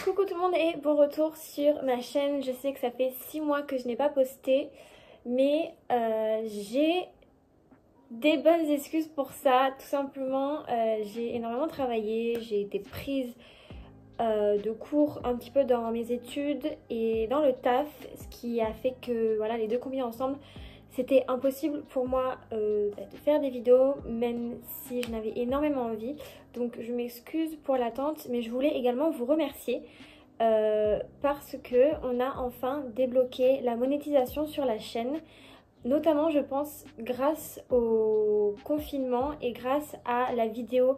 Coucou tout le monde et bon retour sur ma chaîne. Je sais que ça fait 6 mois que je n'ai pas posté, mais j'ai des bonnes excuses pour ça. Tout simplement, j'ai énormément travaillé, j'ai été prise de cours un petit peu dans mes études et dans le taf, ce qui a fait que voilà, les deux combinés ensemble, c'était impossible pour moi de faire des vidéos, même si je n'avais énormément envie. Donc je m'excuse pour l'attente, mais je voulais également vous remercier parce que on a enfin débloqué la monétisation sur la chaîne. Notamment je pense grâce au confinement et grâce à la vidéo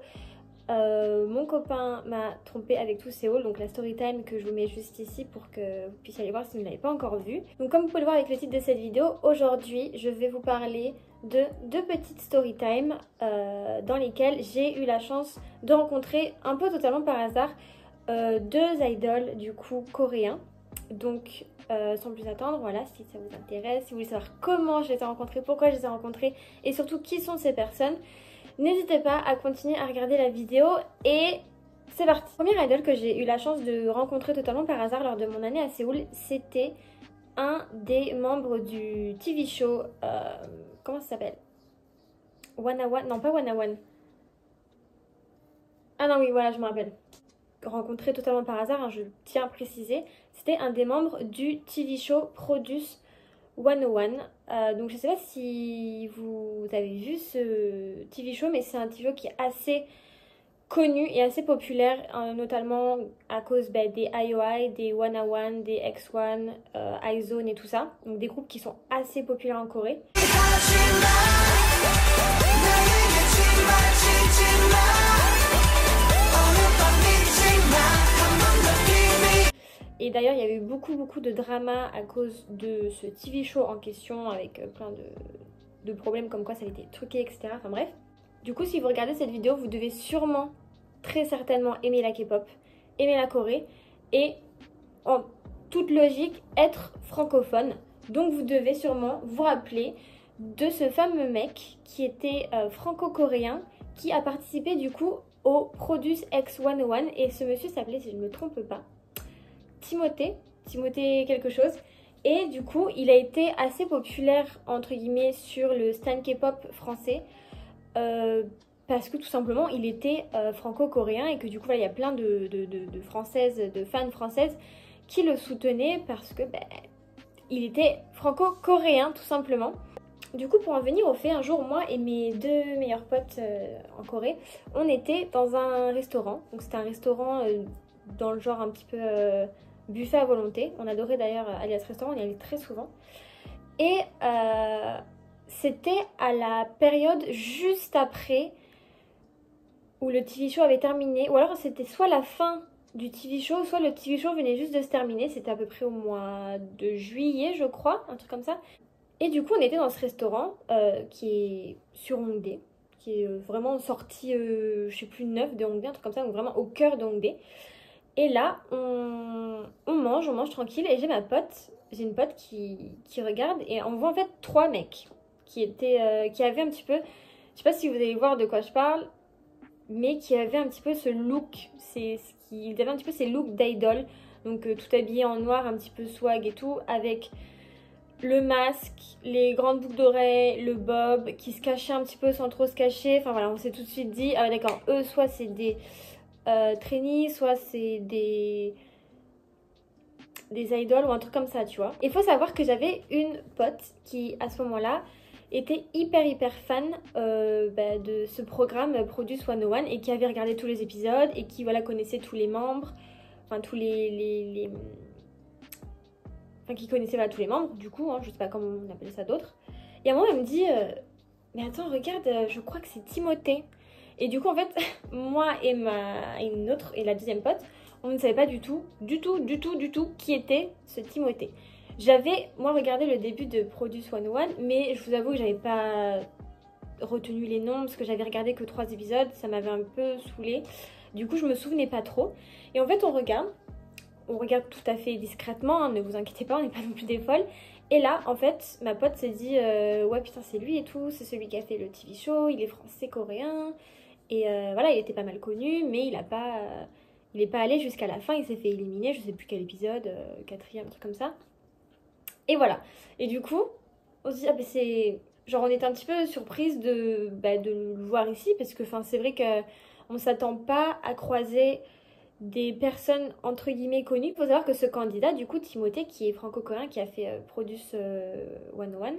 mon copain m'a trompé avec tous ses hauls, donc la story time que je vous mets juste ici pour que vous puissiez aller voir si vous ne l'avez pas encore vu. Donc comme vous pouvez le voir avec le titre de cette vidéo, aujourd'hui je vais vous parler de deux petites story time dans lesquelles j'ai eu la chance de rencontrer un peu totalement par hasard deux idoles du coup coréens. Donc sans plus attendre, voilà, si ça vous intéresse, si vous voulez savoir comment je les ai rencontrés, pourquoi je les ai rencontrés et surtout qui sont ces personnes, n'hésitez pas à continuer à regarder la vidéo et c'est parti. La première idole que j'ai eu la chance de rencontrer totalement par hasard lors de mon année à Séoul, c'était un des membres du TV show, comment ça s'appelle? Wanna One, non pas Wanna One. Ah non oui, voilà, je me rappelle. Rencontré totalement par hasard, hein, je tiens à préciser, c'était un des membres du TV show Produce 101. Donc je sais pas si vous avez vu ce TV show, mais c'est un TV show qui est assez connu et assez populaire, notamment à cause des IOI, des 101, des X1, iZone et tout ça. Donc des groupes qui sont assez populaires en Corée. Et d'ailleurs, il y a eu beaucoup de drama à cause de ce TV show en question, avec plein de problèmes comme quoi ça avait été truqué, etc. Enfin bref. Du coup, si vous regardez cette vidéo, vous devez sûrement, très certainement, aimer la K-pop, aimer la Corée et, en toute logique, être francophone. Donc vous devez sûrement vous rappeler de ce fameux mec qui était franco-coréen, qui a participé du coup au Produce X101. Et ce monsieur s'appelait, si je ne me trompe pas, Timothée quelque chose. Et du coup il a été assez populaire entre guillemets sur le stan K-pop français parce que tout simplement il était franco-coréen et que du coup il y a plein de françaises, de fans françaises qui le soutenaient parce que il était franco-coréen tout simplement. Du coup, pour en venir au fait, un jour, moi et mes deux meilleurs potes en Corée, on était dans un restaurant. Donc c'était un restaurant dans le genre un petit peu buffet à volonté. On adorait d'ailleurs aller à ce restaurant, on y allait très souvent. Et c'était à la période juste après où le TV show avait terminé. Ou alors c'était soit la fin du TV show, soit le TV show venait juste de se terminer. C'était à peu près au mois de juillet, je crois, un truc comme ça. Et du coup, on était dans ce restaurant qui est sur Hongdae, qui est vraiment sorti, je sais plus, neuf de Hongdae, un truc comme ça, donc vraiment au cœur de Hongdae. Et là, on mange tranquille et j'ai une pote qui regarde et on voit en fait trois mecs qui avaient un petit peu, je sais pas si vous allez voir de quoi je parle, mais qui avaient un petit peu ce look, ils avaient un petit peu ces looks d'idol, donc tout habillé en noir, un petit peu swag et tout, avec le masque, les grandes boucles d'oreilles, le bob, qui se cachait un petit peu sans trop se cacher. Enfin voilà, on s'est tout de suite dit, ah d'accord, eux soit c'est des trainees, soit c'est des idoles ou un truc comme ça, tu vois. Il faut savoir que j'avais une pote qui à ce moment-là était hyper fan de ce programme Produce 101 et qui avait regardé tous les épisodes et qui voilà connaissait tous les membres, enfin tous enfin qui connaissait voilà, tous les membres du coup, hein, je sais pas comment on appelle ça d'autres. Et à un moment elle me dit mais attends regarde, je crois que c'est Timothée. Et du coup en fait moi et la deuxième pote, on ne savait pas du tout qui était ce Timothée. J'avais moi regardé le début de Produce 101, mais je vous avoue que j'avais pas retenu les noms parce que j'avais regardé que 3 épisodes, ça m'avait un peu saoulée. Du coup je me souvenais pas trop. Et en fait on regarde tout à fait discrètement, hein, ne vous inquiétez pas, on n'est pas non plus des folles. Et là, en fait, ma pote s'est dit ouais putain c'est lui et tout, c'est celui qui a fait le TV show, il est français coréen. Et voilà, il était pas mal connu, mais il a pas il est pas allé jusqu'à la fin, il s'est fait éliminer, je sais plus quel épisode, quatrième, un truc comme ça. Et voilà. Et du coup, on se dit, ah ben c'est... Genre on était un petit peu surprise de le voir ici, parce que c'est vrai qu'on s'attend pas à croiser des personnes entre guillemets connues. Il faut savoir que ce candidat, du coup, Timothée, qui est franco-coréen, qui a fait Produce 101,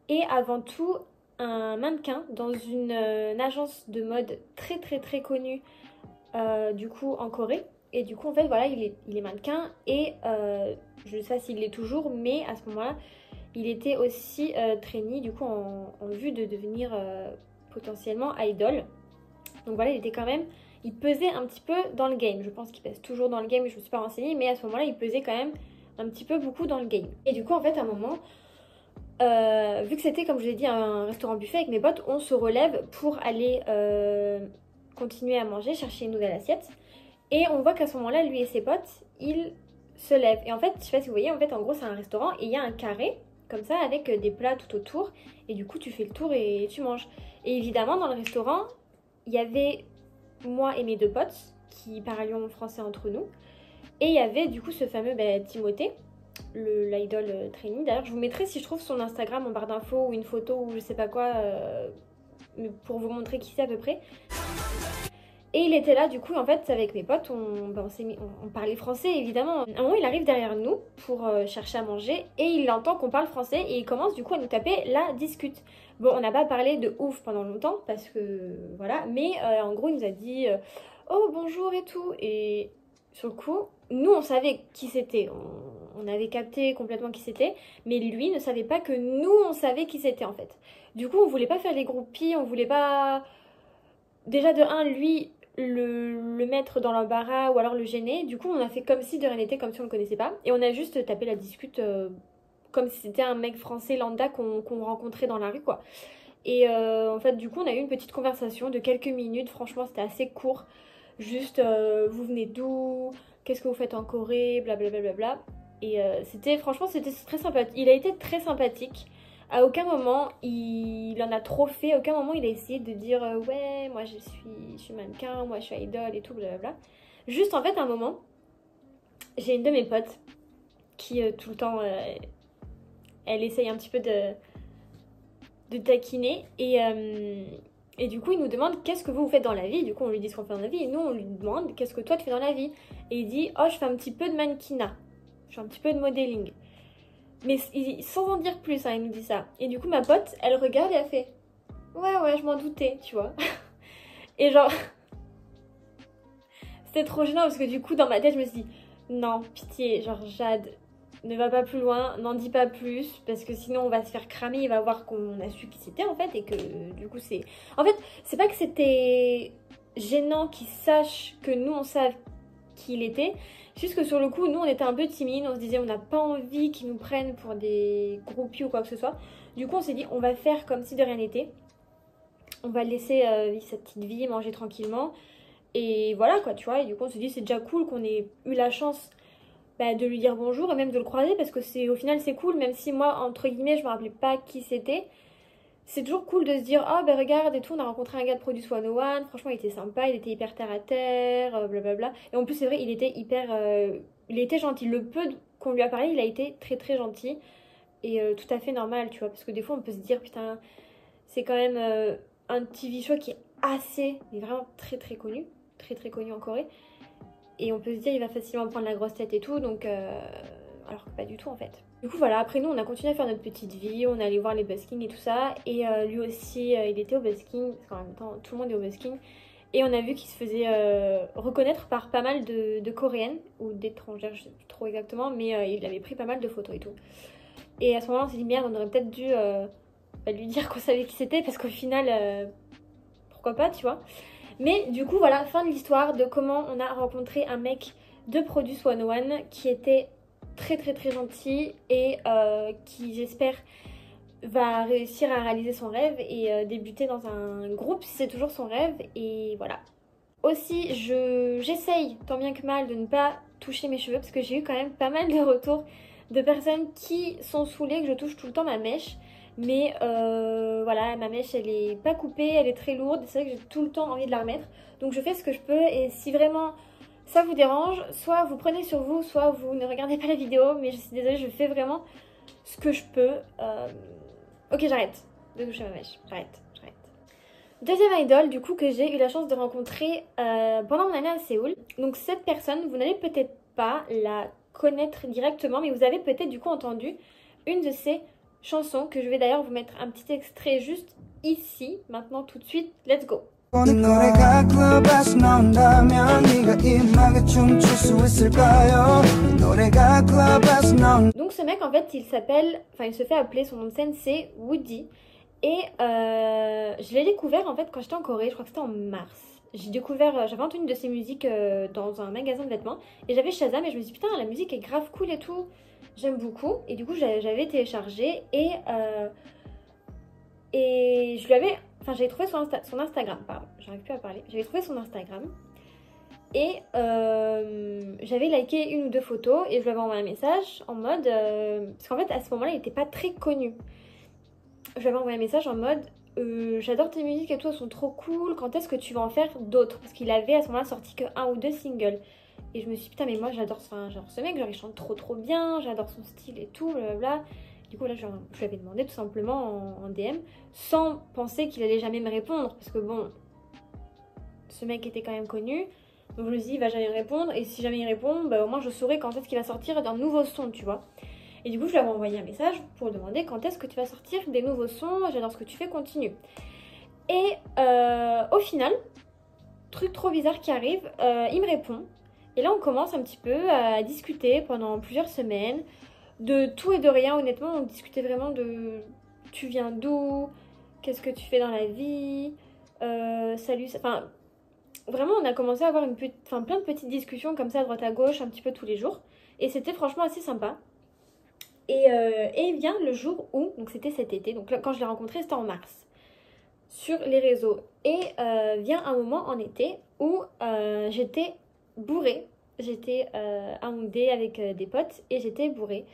est avant tout un mannequin dans une agence de mode très très très connue, du coup, en Corée. Et du coup, en fait, voilà, il est mannequin et je ne sais pas s'il l'est toujours, mais à ce moment-là, il était aussi trainee, du coup, en vue de devenir potentiellement idol. Donc voilà, il était quand même, il pesait un petit peu dans le game. Je pense qu'il pèse toujours dans le game, je ne me suis pas renseignée, mais à ce moment-là, il pesait quand même un petit peu beaucoup dans le game. Et du coup, en fait, à un moment, vu que c'était, comme je l'ai dit, un restaurant buffet avec mes potes, on se relève pour aller continuer à manger, chercher une nouvelle assiette. Et on voit qu'à ce moment-là, lui et ses potes, ils se lèvent. Et en fait, je sais pas si vous voyez, en fait, en gros, c'est un restaurant et il y a un carré, comme ça, avec des plats tout autour. Et du coup, tu fais le tour et tu manges. Et évidemment, dans le restaurant, il y avait moi et mes deux potes qui parlions français entre nous. Et il y avait du coup ce fameux Timothée, l'idol trainee. D'ailleurs, je vous mettrai si je trouve son Instagram en barre d'infos ou une photo ou je sais pas quoi, pour vous montrer qui c'est à peu près. Et il était là, du coup, en fait, avec mes potes, on parlait français, évidemment. À un moment, il arrive derrière nous pour chercher à manger et il entend qu'on parle français et il commence, du coup, à nous taper la discute. Bon, on n'a pas parlé de ouf pendant longtemps parce que, voilà, mais en gros, il nous a dit oh, bonjour et tout. Et sur le coup, nous, on savait qui c'était. On avait capté complètement qui c'était, mais lui ne savait pas que nous, on savait qui c'était, en fait. Du coup, on voulait pas faire les groupies, on voulait pas... Déjà, de un, lui... Le mettre dans l'embarras ou alors le gêner. Du coup, on a fait comme si de rien n'était, comme si on le connaissait pas. Et on a juste tapé la discute comme si c'était un mec français lambda qu'on rencontrait dans la rue, quoi. Et en fait, du coup, on a eu une petite conversation de quelques minutes. Franchement, c'était assez court. Juste, vous venez d'où? Qu'est-ce que vous faites en Corée? Blablabla. Bla, bla, bla. Et franchement, c'était très sympathique. Il a été très sympathique. À aucun moment il en a trop fait, à aucun moment il a essayé de dire ouais, moi je suis mannequin, moi je suis idol et tout, blablabla. Juste en fait, à un moment, j'ai une de mes potes qui tout le temps, elle essaye un petit peu de taquiner et du coup il nous demande qu'est-ce que vous faites dans la vie. Du coup on lui dit ce qu'on fait dans la vie et nous on lui demande qu'est-ce que toi tu fais dans la vie. Et il dit oh, je fais un petit peu de mannequinat, je fais un petit peu de modeling. Mais sans en dire plus, hein, il nous dit ça. Et du coup, ma pote, elle regarde et elle fait ouais, je m'en doutais, tu vois. Et genre, c'était trop gênant parce que du coup, dans ma tête, je me suis dit non, pitié, genre, Jade, ne va pas plus loin, n'en dis pas plus, parce que sinon on va se faire cramer, il va voir qu'on a su qui c'était en fait, et que du coup, c'est. En fait, c'est pas que c'était gênant qu'il sache que nous on savait qui il était. Juste que sur le coup, nous on était un peu timides, on se disait on n'a pas envie qu'ils nous prennent pour des groupies ou quoi que ce soit. Du coup on s'est dit on va faire comme si de rien n'était. On va le laisser vivre sa petite vie, manger tranquillement. Et voilà quoi, tu vois. Et du coup on s'est dit c'est déjà cool qu'on ait eu la chance de lui dire bonjour et même de le croiser parce que au final c'est cool, même si moi entre guillemets je me rappelais pas qui c'était. C'est toujours cool de se dire oh regarde et tout, on a rencontré un gars de Produce 101, franchement il était sympa, il était hyper terre à terre, blablabla. Et en plus c'est vrai, il était hyper, il était gentil. Le peu qu'on lui a parlé, il a été très très gentil et tout à fait normal, tu vois, parce que des fois on peut se dire putain, c'est quand même un TV show qui est assez, mais vraiment très très connu, très très connu en Corée. Et on peut se dire il va facilement prendre la grosse tête et tout, donc alors que pas du tout en fait. Du coup voilà, après nous on a continué à faire notre petite vie, on allait voir les busking et tout ça, et lui aussi il était au busking, parce qu'en même temps tout le monde est au busking, et on a vu qu'il se faisait reconnaître par pas mal de coréennes, ou d'étrangères, je sais plus trop exactement, mais il avait pris pas mal de photos et tout. Et à ce moment-là on s'est dit merde, on aurait peut-être dû lui dire qu'on savait qui c'était, parce qu'au final, pourquoi pas, tu vois. Mais du coup voilà, fin de l'histoire de comment on a rencontré un mec de Produce 101 qui était très très très gentil et qui j'espère va réussir à réaliser son rêve et débuter dans un groupe si c'est toujours son rêve. Et voilà. Aussi j'essaye tant bien que mal de ne pas toucher mes cheveux parce que j'ai eu quand même pas mal de retours de personnes qui sont saoulées que je touche tout le temps ma mèche. Mais voilà, ma mèche elle est pas coupée, elle est très lourde. C'est vrai que j'ai tout le temps envie de la remettre. Donc je fais ce que je peux et si vraiment ça vous dérange, soit vous prenez sur vous, soit vous ne regardez pas la vidéo. Mais je suis désolée, je fais vraiment ce que je peux. Ok, j'arrête de toucher ma mèche, j'arrête. Deuxième idole du coup que j'ai eu la chance de rencontrer pendant mon année à Séoul. Donc cette personne, vous n'allez peut-être pas la connaître directement, mais vous avez peut-être du coup entendu une de ses chansons que je vais d'ailleurs vous mettre un petit extrait juste ici, maintenant tout de suite, let's go. Donc ce mec en fait il s'appelle, enfin il se fait appeler, son nom de scène c'est Woody. Et je l'ai découvert en fait quand j'étais en Corée, je crois que c'était en mars. J'ai découvert, j'avais entendu de ses musiques dans un magasin de vêtements et j'avais Shazam et je me suis dit putain la musique est grave cool et tout, j'aime beaucoup. Et du coup j'avais téléchargé et je lui avais, enfin j'avais trouvé son Instagram, pardon, j'arrive plus à parler, j'avais trouvé son Instagram et j'avais liké une ou deux photos et je lui avais envoyé un message en mode, parce qu'en fait à ce moment-là il était pas très connu. Je lui avais envoyé un message en mode j'adore tes musiques et tout, elles sont trop cool, quand est-ce que tu vas en faire d'autres? Parce qu'il avait à ce moment-là sorti que 1 ou 2 singles. Et je me suis dit putain mais moi j'adore ce mec, genre il chante trop bien, j'adore son style et tout, blablabla. Du coup là je lui avais demandé tout simplement en DM, sans penser qu'il allait jamais me répondre. Parce que bon, ce mec était quand même connu. Donc je me suis dit il va jamais me répondre, et si jamais il répond, bah, au moins je saurais quand est-ce qu'il va sortir d'un nouveau son, tu vois. Et du coup, je lui avais envoyé un message pour demander quand est-ce que tu vas sortir des nouveaux sons, j'adore ce que tu fais, continue. Et au final, truc trop bizarre qui arrive, il me répond. Et là, on commence un petit peu à discuter pendant plusieurs semaines de tout et de rien. Honnêtement, on discutait vraiment de tu viens d'où, qu'est-ce que tu fais dans la vie, salut, enfin vraiment on a commencé à avoir plein de petites discussions comme ça à droite à gauche, un petit peu tous les jours. Et c'était franchement assez sympa. Et vient le jour où, donc c'était cet été, donc là, quand je l'ai rencontré c'était en mars, sur les réseaux. Et vient un moment en été où j'étais bourrée. J'étais à Hongdae avec des potes et j'étais bourrée.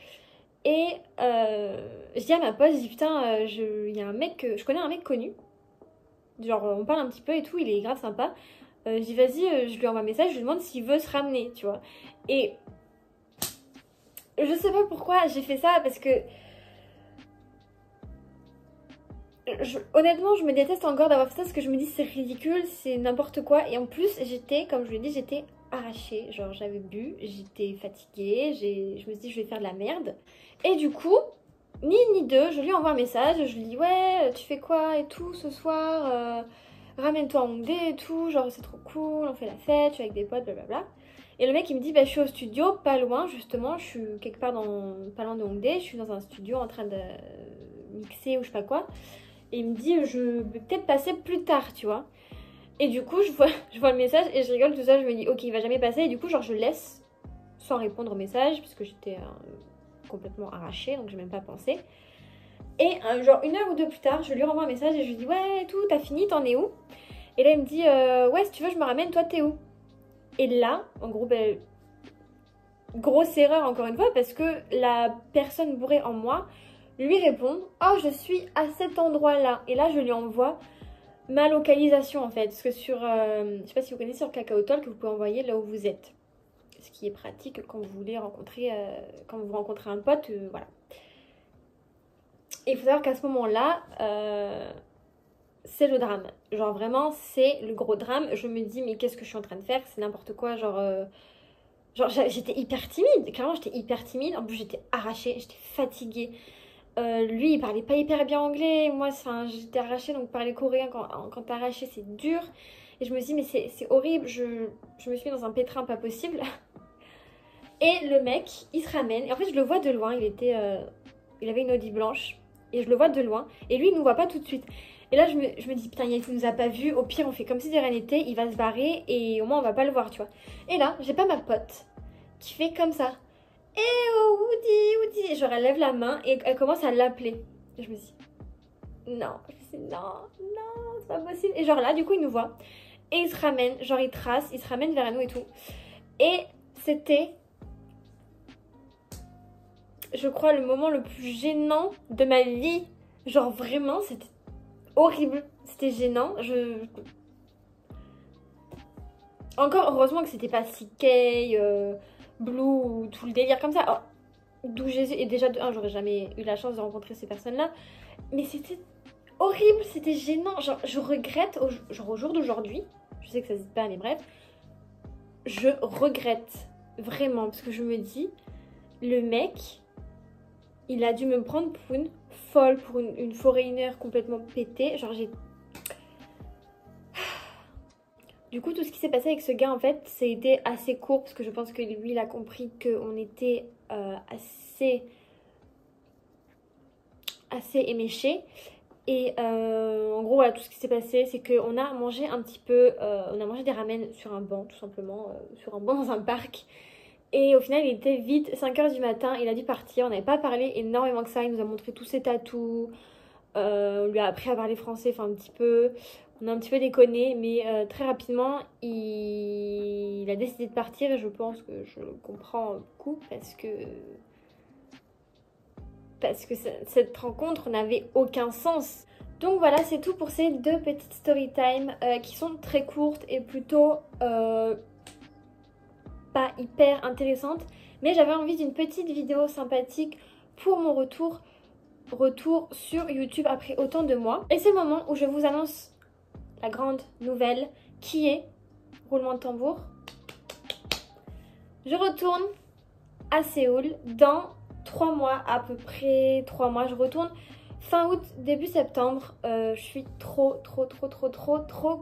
Et je dis à ma pote, je dis putain, il y a un mec, je connais un mec connu. Genre on parle un petit peu et tout, il est grave sympa. Je dis vas-y, je lui envoie un message, je lui demande s'il veut se ramener, tu vois. Et je sais pas pourquoi j'ai fait ça, parce que honnêtement je me déteste encore d'avoir fait ça, parce que je me dis c'est ridicule, c'est n'importe quoi. Et en plus j'étais, comme je l'ai dit, j'étais arrachée, genre j'avais bu, j'étais fatiguée, je me suis dit je vais faire de la merde. Et du coup, ni une ni deux, je lui envoie un message, je lui dis ouais tu fais quoi et tout ce soir, ramène-toi en Hongdae et tout, genre c'est trop cool, on fait la fête, je suis avec des potes, blablabla. Et le mec il me dit bah je suis au studio, pas loin justement, je suis quelque part pas loin de Hongdae, je suis dans un studio en train de mixer ou je sais pas quoi. Et il me dit je vais peut-être passer plus tard, tu vois. Et du coup je vois le message et je rigole tout ça, je me dis ok il va jamais passer. Et du coup genre je laisse sans répondre au message puisque j'étais complètement arrachée, donc j'ai même pas pensé. Et genre 1 heure ou 2 plus tard je lui renvoie un message et je lui dis ouais tout, t'as fini, t'en es où? Et là il me dit ouais si tu veux je me ramène, toi t'es où? Et là, en gros, ben, grosse erreur encore une fois, parce que la personne bourrée en moi lui répond « Oh, je suis à cet endroit-là ». Et là, je lui envoie ma localisation en fait. Parce que sur, je sais pas si vous connaissez sur Kakao Talk, vous pouvez envoyer là où vous êtes. Ce qui est pratique quand vous voulez rencontrer, quand vous rencontrez un pote, voilà. Et il faut savoir qu'à ce moment-là, c'est le drame. Genre vraiment, c'est le gros drame. Je me dis, mais qu'est-ce que je suis en train de faire? C'est n'importe quoi. Genre j'étais hyper timide. Clairement, j'étais hyper timide. En plus, j'étais arrachée. J'étais fatiguée. Lui, il parlait pas hyper bien anglais. Moi, j'étais arrachée. Donc, parler coréen quand t'es arrachée, c'est dur. Et je me dis, mais c'est horrible. Je me suis mis dans un pétrin pas possible. Et le mec, il se ramène. Et en fait, je le vois de loin. Il avait une Audi blanche. Et je le vois de loin. Et lui, il nous voit pas tout de suite. Et là, je me dis, putain, il nous a pas vus. Au pire, on fait comme si de rien n'était. Il va se barrer et au moins, on va pas le voir, tu vois. Et là, j'ai pas ma pote qui fait comme ça. Eh oh, Woody. Et genre, elle lève la main et elle commence à l'appeler. Et je me dis, non. Non, c'est pas possible. Et genre là, du coup, il nous voit. Et il se ramène. Genre, il trace. Il se ramène vers nous et tout. Et c'était, je crois, le moment le plus gênant de ma vie. Genre vraiment, c'était horrible, c'était gênant. Encore heureusement que c'était pas CK, Blue ou tout le délire comme ça. Oh, d'où Jésus. Et déjà, de un, j'aurais jamais eu la chance de rencontrer ces personnes-là. Mais c'était horrible, c'était gênant. Genre, je regrette, genre au jour d'aujourd'hui, je sais que ça se dit pas, mais bref, je regrette vraiment parce que je me dis, le mec, il a dû me prendre pour une folle, pour une foreigner complètement pétée. Genre, j'ai. Du coup, tout ce qui s'est passé avec ce gars, en fait, c'était assez court parce que je pense que lui, il a compris qu'on était assez éméchés. Et en gros, voilà, tout ce qui s'est passé, c'est qu'on a mangé un petit peu, on a mangé des ramen sur un banc, tout simplement, sur un banc dans un parc. Et au final, il était vite 5h du matin, il a dû partir, on n'avait pas parlé énormément que ça, il nous a montré tous ses tatous, on lui a appris à parler français, enfin un petit peu, on a un petit peu déconné, mais très rapidement, il a décidé de partir et je pense que je le comprends beaucoup parce que cette rencontre n'avait aucun sens. Donc voilà, c'est tout pour ces 2 petites story time qui sont très courtes et plutôt pas hyper intéressantes. Mais j'avais envie d'une petite vidéo sympathique pour mon retour sur YouTube après autant de mois. Et c'est le moment où je vous annonce la grande nouvelle qui est, roulement de tambour, je retourne à Séoul dans 3 mois, à peu près 3 mois. Je retourne fin août, début septembre. Je suis trop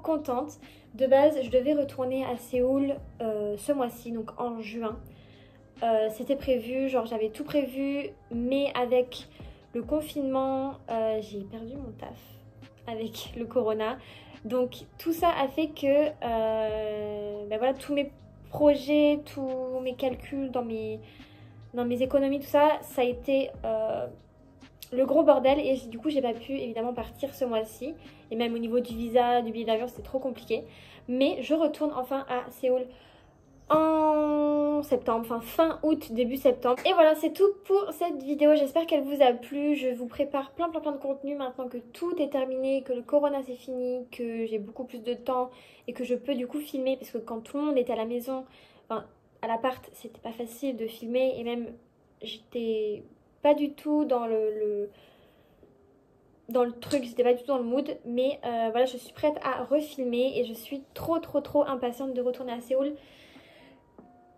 contente. De base, je devais retourner à Séoul ce mois-ci, donc en juin. C'était prévu, genre j'avais tout prévu, mais avec le confinement, j'ai perdu mon taf avec le corona. Donc tout ça a fait que ben voilà, tous mes projets, tous mes calculs dans mes économies, tout ça, ça a été le gros bordel. Et du coup, j'ai pas pu évidemment partir ce mois-ci. Et même au niveau du visa, du billet d'avion, c'était trop compliqué. Mais je retourne enfin à Séoul en septembre, enfin fin août, début septembre. Et voilà, c'est tout pour cette vidéo. J'espère qu'elle vous a plu. Je vous prépare plein de contenu maintenant que tout est terminé, que le corona c'est fini, que j'ai beaucoup plus de temps et que je peux du coup filmer. Parce que quand tout le monde était à la maison, enfin à l'appart, c'était pas facile de filmer. Et même, j'étais pas du tout dans le truc, j'étais pas du tout dans le mood. Mais voilà, je suis prête à refilmer et je suis trop impatiente de retourner à Séoul.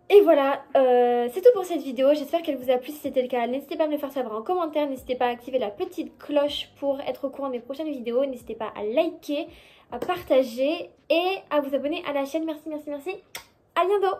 Et voilà, c'est tout pour cette vidéo. J'espère qu'elle vous a plu. Si c'était le cas, n'hésitez pas à me le faire savoir en commentaire. N'hésitez pas à activer la petite cloche pour être au courant des prochaines vidéos. N'hésitez pas à liker, à partager et à vous abonner à la chaîne. Merci. À bientôt.